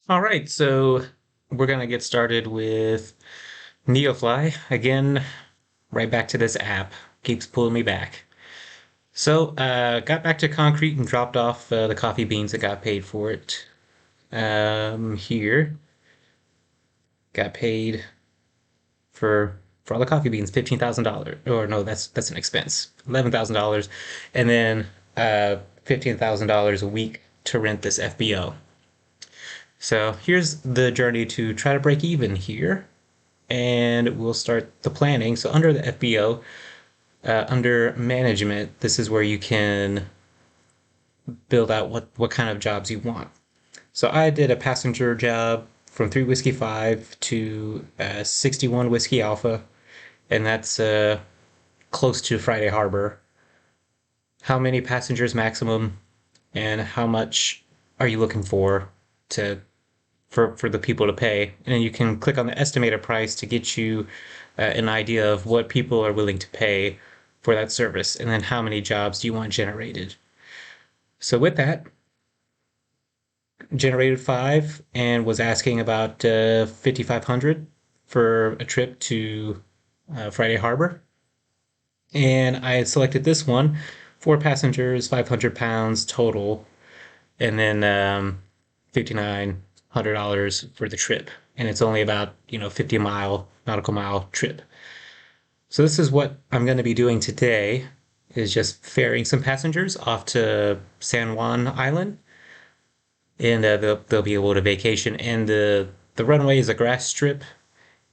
All right, so we're gonna get started with NeoFly. Again, right back to this app. Keeps pulling me back. So, got back to concrete and dropped off the coffee beans and got paid for it. Here, got paid for all the coffee beans, $15,000. Or no, that's an expense, $11,000, and then $15,000 a week to rent this FBO. So here's the journey to try to break even here. And we'll start the planning. So under the FBO, under management, this is where you can build out what kind of jobs you want. So I did a passenger job from 3 Whiskey 5 to 61 Whiskey Alpha, and that's close to Friday Harbor. How many passengers maximum, and how much are you looking for to for the people to pay? And you can click on the estimated price to get you an idea of what people are willing to pay for that service, and then how many jobs do you want generated. So with that, generated five and was asking about 5,500 for a trip to Friday Harbor. And I had selected this one, four passengers, 500 pounds total, and then $5,900 for the trip. And it's only about 50 nautical mile trip. So this is what I'm going to be doing today, is just ferrying some passengers off to San Juan Island, and they'll be able to vacation. And the runway is a grass strip,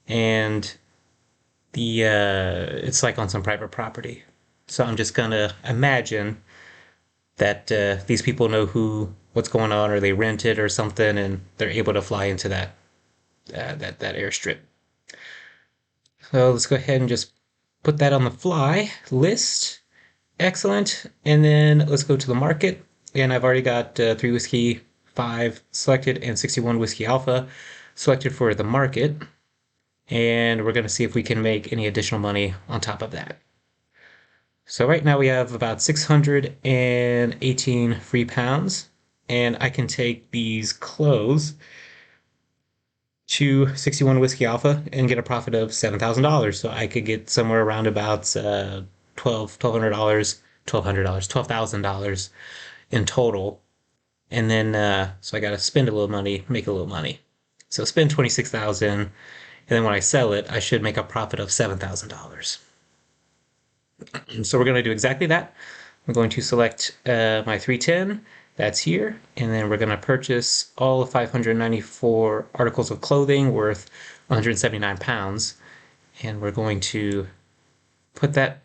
and the it's like on some private property. So I'm just gonna imagine that these people know what's going on, or they rent it or something, and they're able to fly into that airstrip. So let's go ahead and just put that on the fly list. Excellent. And then let's go to the market. And I've already got 3 Whiskey 5 selected and 61 Whiskey Alpha selected for the market. And we're going to see if we can make any additional money on top of that. So right now we have about 618 free pounds. And I can take these clothes to 61 Whiskey Alpha and get a profit of $7,000. So I could get somewhere around about $1,200, $1,200, $12,000 in total. And then, so I got to spend a little money, make a little money. So spend 26,000, and then when I sell it, I should make a profit of $7,000. So we're going to do exactly that. I'm going to select my 310. That's here. And then we're going to purchase all of 594 articles of clothing worth 179 pounds. And we're going to put that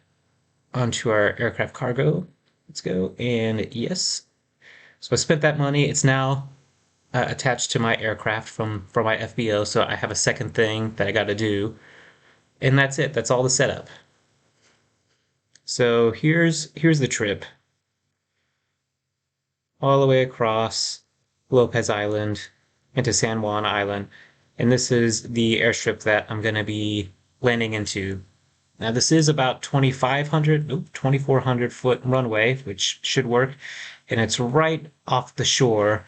onto our aircraft cargo. Let's go. And yes. So I spent that money. It's now attached to my aircraft from my FBO. So I have a second thing that I got to do. And that's it. That's all the setup. So here's the trip, all the way across Lopez Island into San Juan Island. And this is the airstrip that I'm going to be landing into. Now this is about 2,400 foot runway, which should work. And it's right off the shore.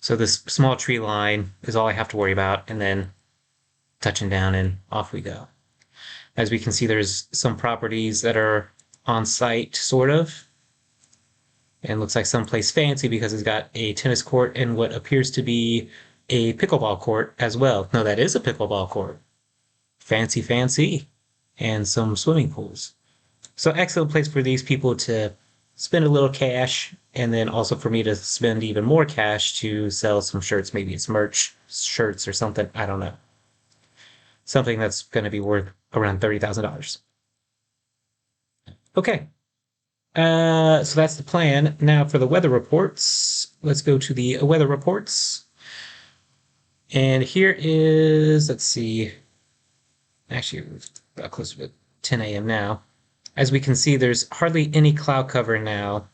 So this small tree line is all I have to worry about, and then touching down and off we go. As we can see, there's some properties that are on site, sort of. And looks like someplace fancy because it's got a tennis court and what appears to be a pickleball court as well. No, that is a pickleball court. Fancy, fancy. And some swimming pools. So excellent place for these people to spend a little cash, and then also for me to spend even more cash to sell some shirts. Maybe it's merch shirts or something. I don't know. Something that's going to be worth around $30,000. Okay. So that's the plan. Now for the weather reports, let's go to the weather reports. And here is, let's see, actually, about close to 10 a.m. now. As we can see, there's hardly any cloud cover now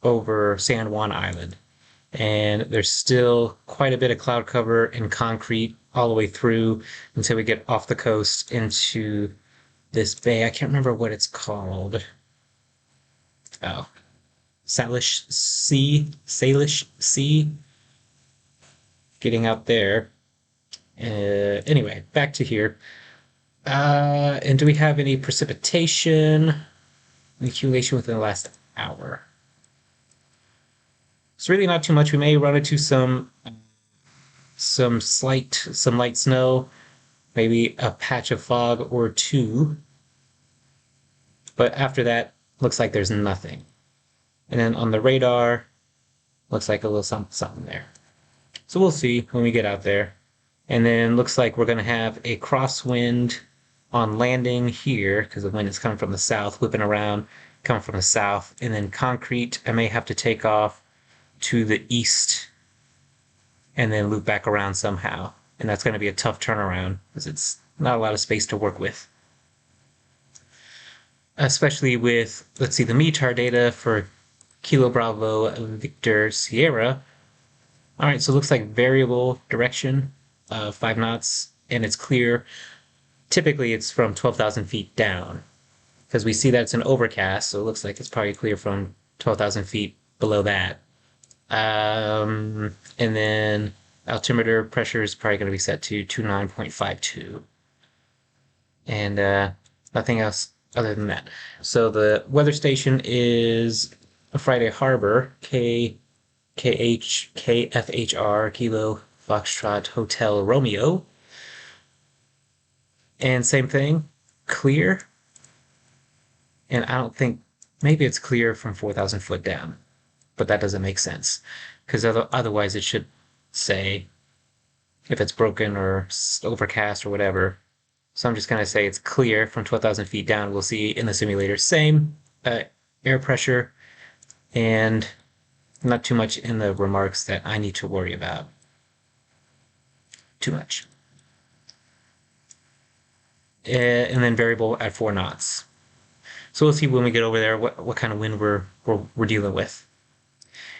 over San Juan Island. And there's still quite a bit of cloud cover and concrete all the way through until we get off the coast into this bay. I can't remember what it's called. Oh, Salish Sea, Salish Sea. getting out there. Anyway, back to here. And do we have any precipitation accumulation within the last hour? It's really not too much. We may run into some light snow, maybe a patch of fog or two. But after that, looks like there's nothing. And then on the radar, looks like a little something, something there. So we'll see when we get out there. And then looks like we're going to have a crosswind on landing here because the wind is coming from the south, whipping around, coming from the south. And then concrete, I may have to take off to the east and then loop back around somehow. And that's going to be a tough turnaround because it's not a lot of space to work with. Especially with, let's see, the METAR data for Kilo Bravo Victor Sierra. All right, so it looks like variable direction, 5 knots, and it's clear. Typically, it's from 12,000 feet down because we see that it's an overcast, so it looks like it's probably clear from 12,000 feet below that. And then altimeter pressure is probably going to be set to 29.52. And nothing else other than that. So the weather station is Friday Harbor, KFHR, Kilo Foxtrot Hotel Romeo. And same thing, clear. And I don't think, maybe it's clear from 4,000 foot down, but that doesn't make sense because otherwise it should say if it's broken or overcast or whatever. So I'm just going to say it's clear from 12,000 feet down. We'll see in the simulator. Same air pressure and not too much in the remarks that I need to worry about. Too much. And then variable at 4 knots. So we'll see when we get over there what kind of wind we're dealing with.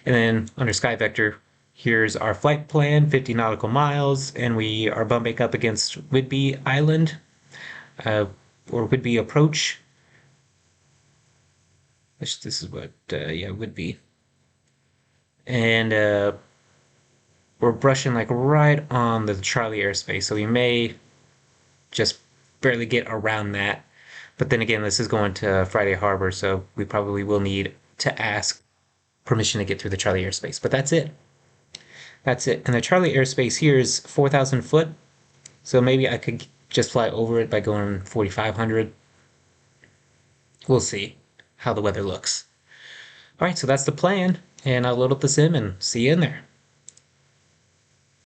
And then under Sky Vector, here's our flight plan, 50 nautical miles, and we are bumping up against Whidbey Island, or Whidbey Approach. This is what, yeah, Whidbey. And we're brushing like right on the Charlie airspace, so we may just barely get around that. But then again, this is going to Friday Harbor, so we probably will need to ask permission to get through the Charlie airspace. But that's it. That's it. And the Charlie airspace here is 4,000 foot. So maybe I could just fly over it by going 4,500. We'll see how the weather looks. All right, so that's the plan. And I'll load up the sim and see you in there.